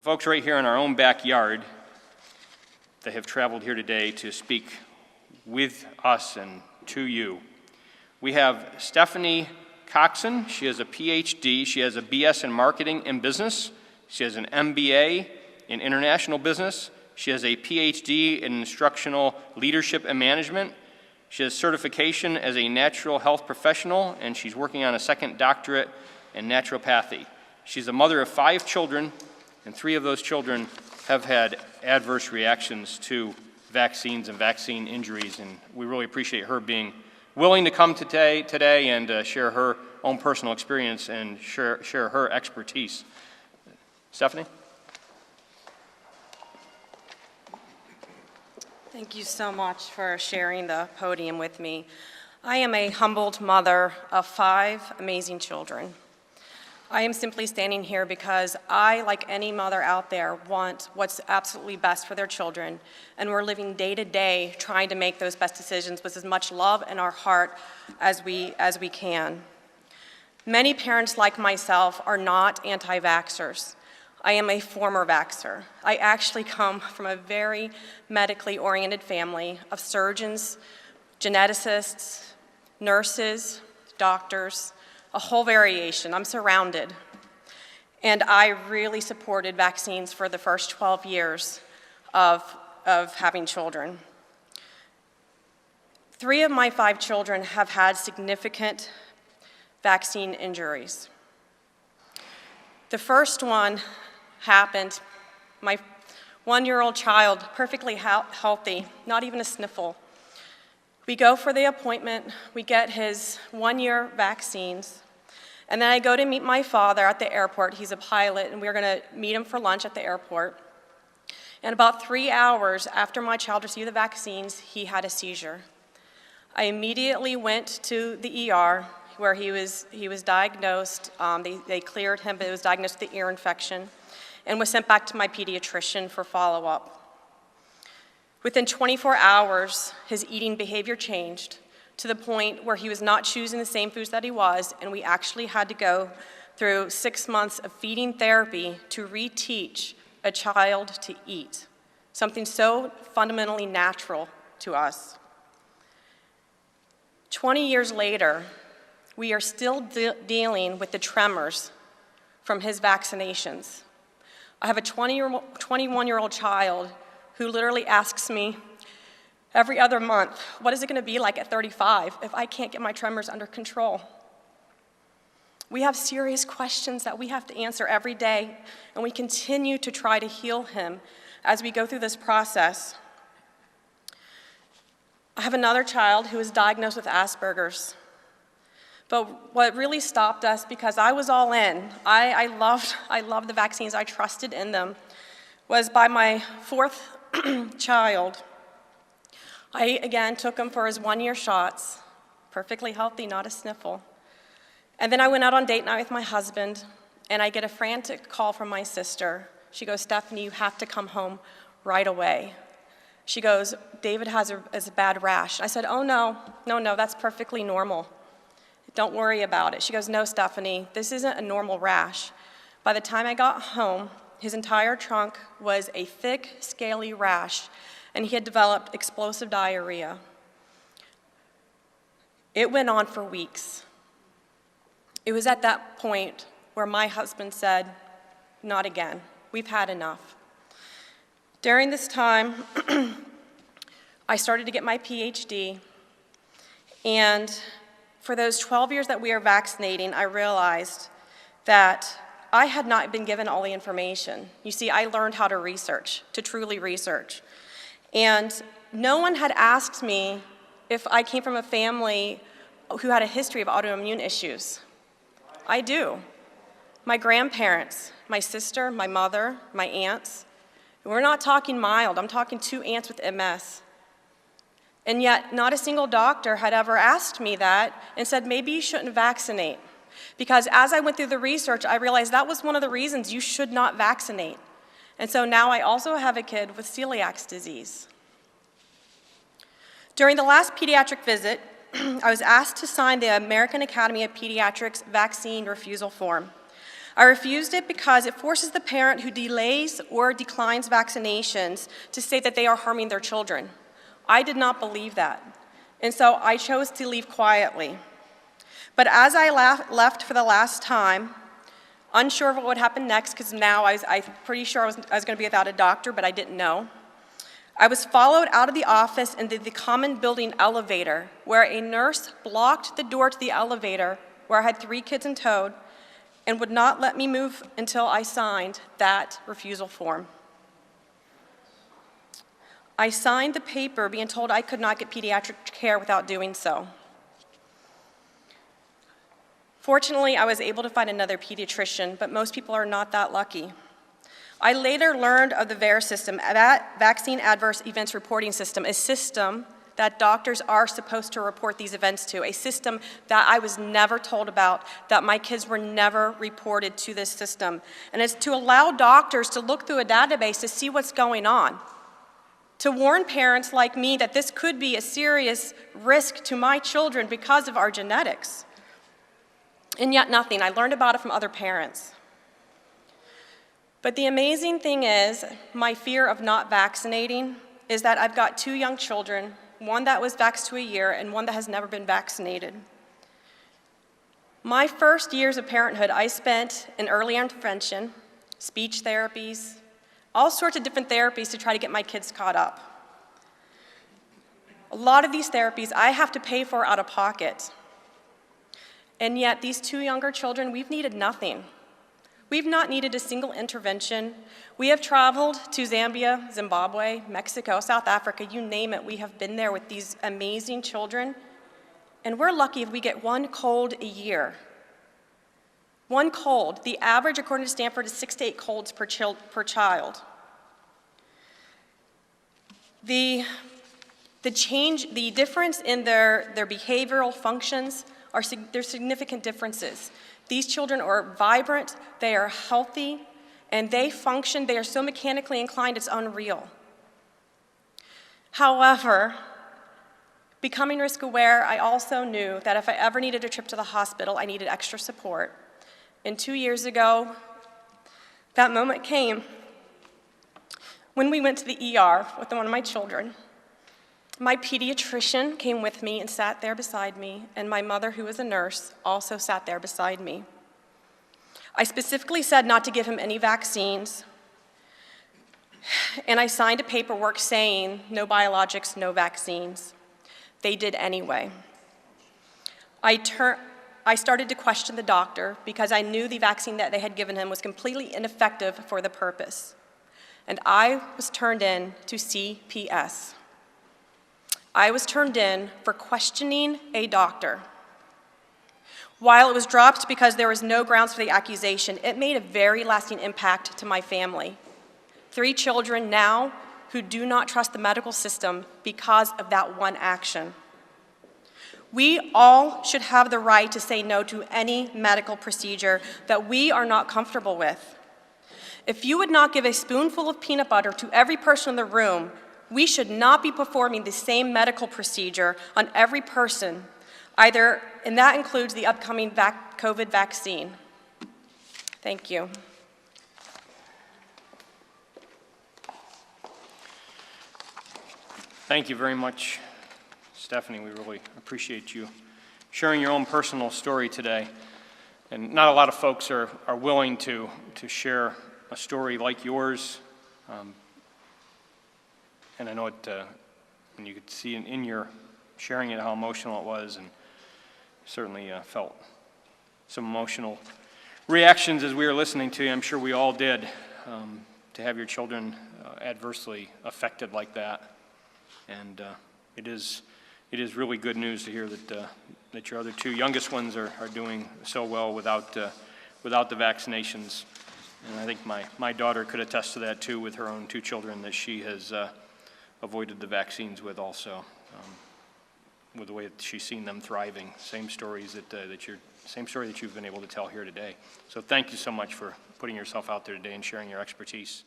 Folks right here in our own backyard that have traveled here today to speak with us and to you. We have Stephanie Coxon. She has a PhD. She has a BS in Marketing and Business. She has an MBA in International Business. She has a PhD in Instructional Leadership and Management. She has certification as a natural health professional, and she's working on a second doctorate in naturopathy. She's a mother of 5 children, and 3 of those children have had adverse reactions to vaccines and vaccine injuries, and we really appreciate her being willing to come today and share her own personal experience and share her expertise. Stephanie? Thank you so much for sharing the podium with me. I am a humbled mother of 5 amazing children. I am simply standing here because I, like any mother out there, want what's absolutely best for their children, and we're living day to day trying to make those best decisions with as much love in our heart as we can. Many parents like myself are not anti-vaxxers. I am a former vaxxer. I actually come from a very medically oriented family of surgeons, geneticists, nurses, doctors, a whole variation. I'm surrounded. And I really supported vaccines for the first 12 years of having children. 3 of my 5 children have had significant vaccine injuries. The first one happened, my 1-year-old child, perfectly healthy, not even a sniffle. We go for the appointment, we get his 1-year vaccines, and then I go to meet my father at the airport. He's a pilot, and we're gonna meet him for lunch at the airport. And about 3 hours after my child received the vaccines, he had a seizure. I immediately went to the ER where he was diagnosed. They cleared him, but it was diagnosed with the ear infection, and was sent back to my pediatrician for follow-up. Within 24 hours, his eating behavior changed to the point where he was not choosing the same foods that he was, and we actually had to go through 6 months of feeding therapy to reteach a child to eat, something so fundamentally natural to us. 20 years later, we are still dealing with the tremors from his vaccinations. I have a 21-year-old child who literally asks me every other month, what is it gonna be like at 35 if I can't get my tremors under control? We have serious questions that we have to answer every day, and we continue to try to heal him as we go through this process. I have another child who is diagnosed with Asperger's. But what really stopped us, because I was all in, I loved the vaccines, I trusted in them, was by my 4th child. I, again, took him for his 1-year shots, perfectly healthy, not a sniffle. And then I went out on date night with my husband, and I get a frantic call from my sister. She goes, Stephanie, you have to come home right away. She goes, David has a bad rash. I said, oh no, that's perfectly normal. Don't worry about it. She goes, no, Stephanie, this isn't a normal rash. By the time I got home, his entire trunk was a thick, scaly rash, and he had developed explosive diarrhea. It went on for weeks. It was at that point where my husband said, not again. We've had enough. During this time, I started to get my PhD, and for those 12 years that we are vaccinating, I realized that I had not been given all the information. You see, I learned how to research, to truly research. And no one had asked me if I came from a family who had a history of autoimmune issues. I do. My grandparents, my sister, my mother, my aunts, we're not talking mild, I'm talking 2 aunts with MS. And yet, not a single doctor had ever asked me that and said, maybe you shouldn't vaccinate. Because as I went through the research, I realized that was one of the reasons you should not vaccinate. And so now I also have a kid with celiac disease. During the last pediatric visit, I was asked to sign the American Academy of Pediatrics vaccine refusal form. I refused it because it forces the parent who delays or declines vaccinations to say that they are harming their children. I did not believe that, and so I chose to leave quietly. But as I left for the last time, unsure of what would happen next, because now I was pretty sure I was going to be without a doctor, but I didn't know, I was followed out of the office into the common building elevator, where a nurse blocked the door to the elevator, where I had 3 kids in tow, and would not let me move until I signed that refusal form. I signed the paper being told I could not get pediatric care without doing so. Fortunately, I was able to find another pediatrician, but most people are not that lucky. I later learned of the VAERS system, that Vaccine Adverse Events Reporting System, a system that doctors are supposed to report these events to, a system that I was never told about, that my kids were never reported to this system. And it's to allow doctors to look through a database to see what's going on, to warn parents like me that this could be a serious risk to my children because of our genetics. And yet nothing. I learned about it from other parents. But the amazing thing is, my fear of not vaccinating is that I've got 2 young children, one that was vaxxed to a year and one that has never been vaccinated. My first years of parenthood, I spent in early intervention, speech therapies, all sorts of different therapies to try to get my kids caught up. A lot of these therapies I have to pay for out of pocket. And yet these 2 younger children, we've needed nothing. We've not needed a single intervention. We have traveled to Zambia, Zimbabwe, Mexico, South Africa, you name it. We have been there with these amazing children. And we're lucky if we get 1 cold a year. 1 cold. The average, according to Stanford, is 6 to 8 colds per child. The difference in their behavioral functions, there's significant differences. These children are vibrant, they are healthy, and they function, they are so mechanically inclined, it's unreal. However, becoming risk aware, I also knew that if I ever needed a trip to the hospital, I needed extra support. And 2 years ago, that moment came when we went to the ER with one of my children. My pediatrician came with me and sat there beside me, and my mother, who was a nurse, also sat there beside me. I specifically said not to give him any vaccines, and I signed a paperwork saying no biologics, no vaccines. They did anyway. I started to question the doctor because I knew the vaccine that they had given him was completely ineffective for the purpose, and I was turned in to CPS. I was turned in for questioning a doctor. While it was dropped because there was no grounds for the accusation, it made a very lasting impact to my family. 3 children now who do not trust the medical system because of that one action. We all should have the right to say no to any medical procedure that we are not comfortable with. If you would not give a spoonful of peanut butter to every person in the room, we should not be performing the same medical procedure on every person, and that includes the upcoming COVID vaccine. Thank you. Thank you very much, Stephanie. We really appreciate you sharing your own personal story today. And not a lot of folks are willing to share a story like yours. And I know it, and you could see in your sharing it how emotional it was, and certainly felt some emotional reactions as we were listening to you. I'm sure we all did, to have your children adversely affected like that. And it is really good news to hear that your other 2 youngest ones are doing so well without the vaccinations. And I think my daughter could attest to that too with her own 2 children that she has avoided the vaccines with also, with the way that she's seen them thriving. Same stories same story that you've been able to tell here today. So thank you so much for putting yourself out there today and sharing your expertise.